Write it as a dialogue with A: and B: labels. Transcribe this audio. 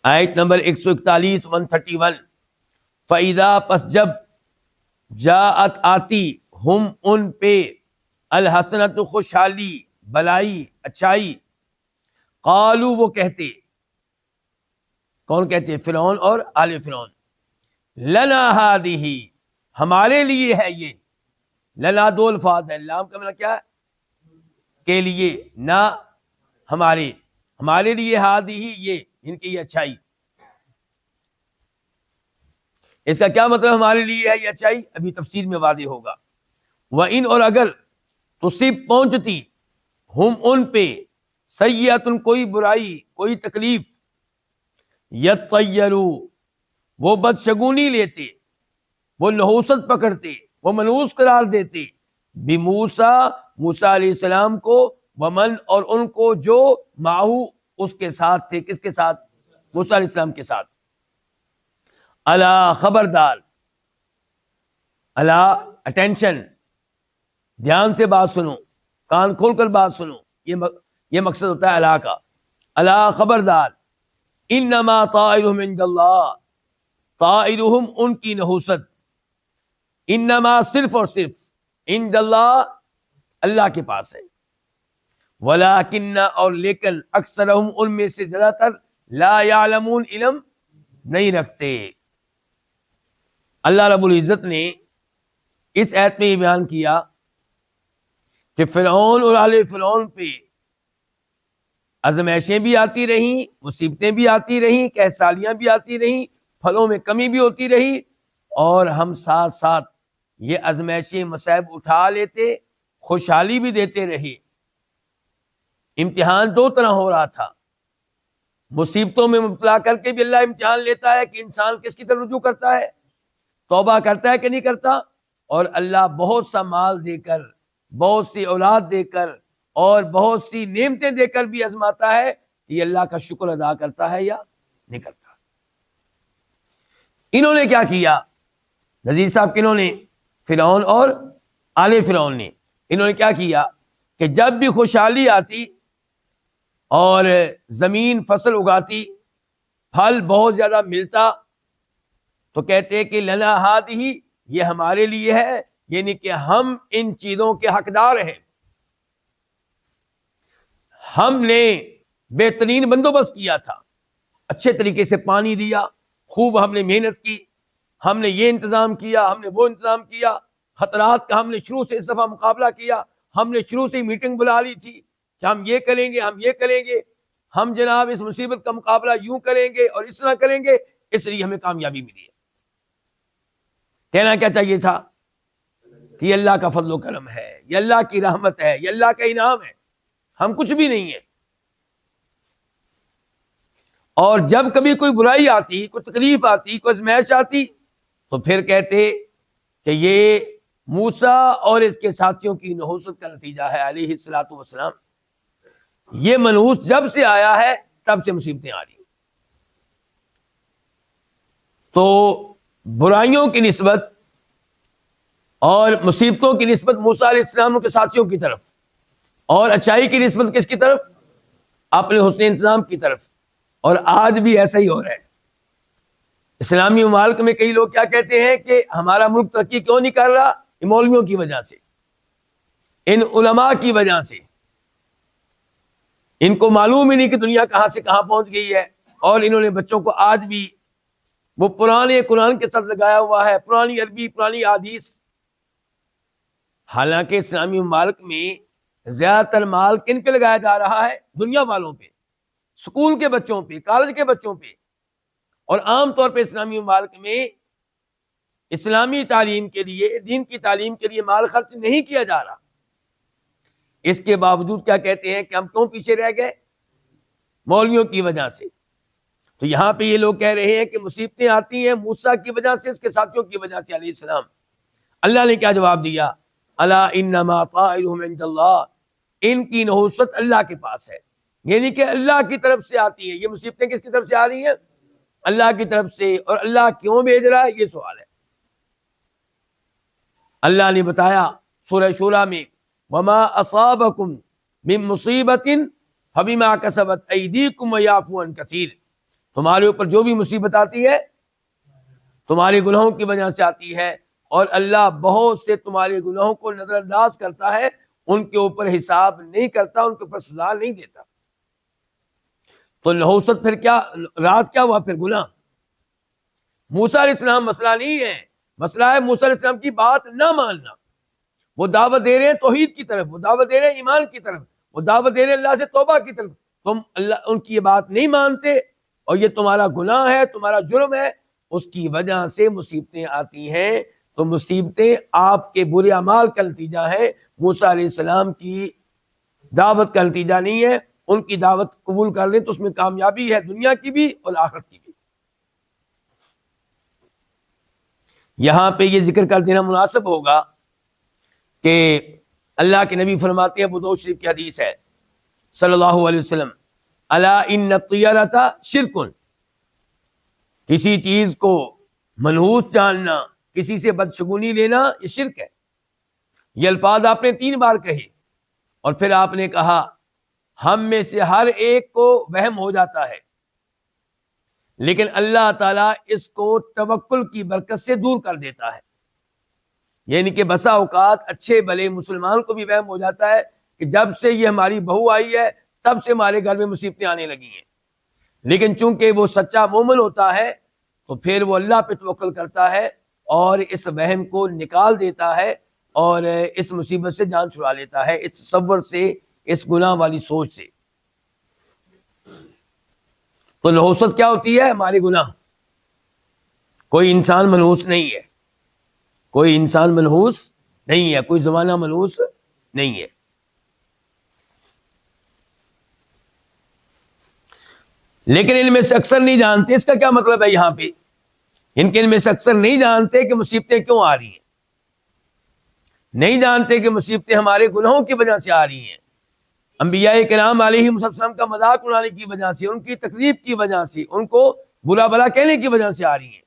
A: آیت نمبر 141 131. فَإِذَا پس جب جاءت آتی ہم ان پہ الحسنۃ خوشحالی بلائی اچھائی قالو وہ کہتے، کون کہتے؟ فرعون اور آل فرعون، لنا ہادہ ہمارے لیے ہے یہ. لنا دو الفاظ ہے، لام کا مطلب کیا ہے؟ کے لیے، نہ ہمارے، ہمارے لیے ہادہ یہ ان کی یہ اچھائی. اس کا کیا مطلب ہمارے لیے ہے یہ اچھائی؟ ابھی تفسیر میں واضح ہوگا. وَإِنْ اور اگر تصیب پہنچتی ہم ان پہ سیئۃ کوئی برائی کوئی تکلیف یطیروا وہ بدشگونی لیتے، وہ نحوست پکڑتے، وہ منحوس قرار دیتے بموسیٰ موسیٰ علیہ السلام کو، ومن اور ان کو جو معہو اس کے ساتھ تھے. کس کے ساتھ؟ موسیٰ علیہ السلام کے ساتھ. الا خبردار، الا اٹینشن، دھیان سے بات سنو، کان کھول کر بات سنو، یہ مقصد ہوتا ہے الا کا. الا خبردار، انما طائرهم عند اللہ، طائرهم ان کی نحوست، انما صرف اور صرف عند اللہ اللہ کے پاس ہے. ولکن اور لیکن اکثرهم ان میں سے زیادہ تر لا یعلمون علم نہیں رکھتے. اللہ رب العزت نے اس آیت میں یہ بیان کیا کہ فرعون اور آل فرعون پہ آزمائشیں بھی آتی رہیں، مصیبتیں بھی آتی رہیں، کہسالیاں بھی آتی رہیں، پھلوں میں کمی بھی ہوتی رہی، اور ہم ساتھ ساتھ یہ آزمائشیں مصائب اٹھا لیتے، خوشحالی بھی دیتے رہے. امتحان دو طرح ہو رہا تھا، مصیبتوں میں مبتلا کر کے بھی اللہ امتحان لیتا ہے کہ انسان کس کی طرف رجوع کرتا ہے، توبہ کرتا ہے کہ نہیں کرتا، اور اللہ بہت سا مال دے کر، بہت سی اولاد دے کر اور بہت سی نعمتیں دے کر بھی آزماتا ہے کہ یہ اللہ کا شکر ادا کرتا ہے یا نہیں کرتا. انہوں نے کیا کیا نذیر صاحب؟ کنہوں نے؟ فرعون اور آل فرعون نے. انہوں نے کیا کیا کہ جب بھی خوشحالی آتی اور زمین فصل اگاتی، پھل بہت زیادہ ملتا، تو کہتے کہ لنا ہادہ یہ ہمارے لیے ہے، یعنی کہ ہم ان چیزوں کے حقدار ہیں، ہم نے بہترین بندوبست کیا تھا، اچھے طریقے سے پانی دیا، خوب ہم نے محنت کی، ہم نے یہ انتظام کیا، ہم نے وہ انتظام کیا، خطرات کا ہم نے شروع سے اس دفعہ مقابلہ کیا، ہم نے شروع سے میٹنگ بلا لی تھی کہ ہم یہ کریں گے، ہم یہ کریں گے، ہم جناب اس مصیبت کا مقابلہ یوں کریں گے اور اس طرح کریں گے، اس لیے ہمیں کامیابی ملی ہے. کہنا کیا چاہیے تھا کہ یہ اللہ کا فضل و کرم ہے، یہ اللہ کی رحمت ہے، یہ اللہ کا انعام ہے، ہم کچھ بھی نہیں ہیں. اور جب کبھی کوئی برائی آتی، کوئی تکلیف آتی، کوئی آزمائش آتی، تو پھر کہتے کہ یہ موسیٰ اور اس کے ساتھیوں کی نحوست کا نتیجہ ہے علیہ الصلوۃ والسلام. یہ منحوس جب سے آیا ہے تب سے مصیبتیں آ رہی. تو برائیوں کی نسبت اور مصیبتوں کی نسبت موسیٰ علیہ السلام کے ساتھیوں کی طرف، اور اچائی کی نسبت کس کی طرف؟ اپنے حسن انتظام کی طرف. اور آج بھی ایسا ہی ہو رہا ہے. اسلامی ممالک میں کئی لوگ کیا کہتے ہیں کہ ہمارا ملک ترقی کیوں نہیں کر رہا؟ ان مولویوں کی وجہ سے، ان علماء کی وجہ سے. ان کو معلوم ہی نہیں کہ دنیا کہاں سے کہاں پہنچ گئی ہے، اور انہوں نے بچوں کو آج بھی وہ پرانے قرآن کے ساتھ لگایا ہوا ہے، پرانی عربی، پرانی حدیث. حالانکہ اسلامی ممالک میں زیادہ تر مال کن پہ لگایا جا رہا ہے؟ دنیا والوں پہ، اسکول کے بچوں پہ، کالج کے بچوں پہ. اور عام طور پہ اسلامی ممالک میں اسلامی تعلیم کے لیے، دین کی تعلیم کے لیے مال خرچ نہیں کیا جا رہا. اس کے باوجود کیا کہتے ہیں کہ ہم کیوں پیچھے رہ گئے؟ مولویوں کی وجہ سے. تو یہاں پہ یہ لوگ کہہ رہے ہیں کہ مصیبتیں آتی ہیں موسیٰ کی وجہ سے، اس کے ساتھیوں کی وجہ سے علیہ السلام. اللہ نے کیا جواب دیا؟ الا انما طائرهم عند اللہ، ان کی نحوست اللہ کے پاس ہے، یعنی کہ اللہ کی طرف سے آتی ہے. یہ مصیبتیں کس کی طرف سے آ رہی ہیں؟ اللہ کی طرف سے. اور اللہ کیوں بھیج رہا ہے؟ یہ سوال ہے. اللہ نے بتایا سورہ شورى میں وما اصابکم من مصیبت فبما کسبت ایدیکم ویعفو عن کثیر. تمہارے اوپر جو بھی مصیبت آتی ہے تمہارے گناہوں کی وجہ سے آتی ہے، اور اللہ بہت سے تمہارے گناہوں کو نظر انداز کرتا ہے، ان کے اوپر حساب نہیں کرتا، ان کے اوپر سزا نہیں دیتا۔ تو نحوست پھر کیا راز کیا ہوا؟ پھر گناہ۔ موسیٰ علیہ السلام مسئلہ نہیں ہے، مسئلہ ہے موسیٰ علیہ السلام کی بات نہ ماننا۔ وہ دعوت دے رہے ہیں توحید کی طرف، وہ دعوت دے رہے ہیں ایمان کی طرف، وہ دعوت دے رہے ہیں اللہ سے توبہ کی طرف، تم اللہ ان کی یہ بات نہیں مانتے، اور یہ تمہارا گناہ ہے، تمہارا جرم ہے، اس کی وجہ سے مصیبتیں آتی ہیں۔ تو مصیبتیں آپ کے برے اعمال کا نتیجہ ہے، موسیٰ علیہ السلام کی دعوت کا نتیجہ نہیں ہے۔ ان کی دعوت قبول کر لیں تو اس میں کامیابی ہے، دنیا کی بھی اور آخرت کی بھی۔ یہاں پہ یہ ذکر کر دینا مناسب ہوگا کہ اللہ کے نبی فرماتے ہیں، ابو داؤد شریف کی حدیث ہے، صلی اللہ علیہ وسلم، الا ان الطیرۃ شرک، کسی چیز کو منحوس جاننا، کسی سے بدشگونی لینا، یہ شرک ہے۔ یہ الفاظ آپ نے 3 بار کہے، اور پھر آپ نے کہا ہم میں سے ہر ایک کو وہم ہو جاتا ہے، لیکن اللہ تعالیٰ اس کو توکل کی برکت سے دور کر دیتا ہے۔ یعنی کہ بسا اوقات اچھے بھلے مسلمان کو بھی وہم ہو جاتا ہے کہ جب سے یہ ہماری بہو آئی ہے تب سے ہمارے گھر میں مصیبتیں آنے لگی ہیں، لیکن چونکہ وہ سچا مومن ہوتا ہے تو پھر وہ اللہ پہ توکل کرتا ہے اور اس وہم کو نکال دیتا ہے اور اس مصیبت سے جان چھڑا لیتا ہے، اس تصور سے، اس گناہ والی سوچ سے۔ تو نحوست کیا ہوتی ہے؟ ہمارے گناہ۔ کوئی انسان منحوس نہیں ہے، کوئی انسان منحوس نہیں ہے، کوئی زمانہ منحوس نہیں ہے۔ لیکن ان میں سے اکثر نہیں جانتے، اس کا کیا مطلب ہے یہاں پہ؟ ان میں سے اکثر نہیں جانتے کہ مصیبتیں کیوں آ رہی ہیں، نہیں جانتے کہ مصیبتیں ہمارے گناہوں کی وجہ سے آ رہی ہیں، انبیاء کرام علیہ السلام کا مذاق اڑانے کی وجہ سے، ان کی تکذیب کی وجہ سے، ان کو برا بھلا کہنے کی وجہ سے آ رہی ہیں۔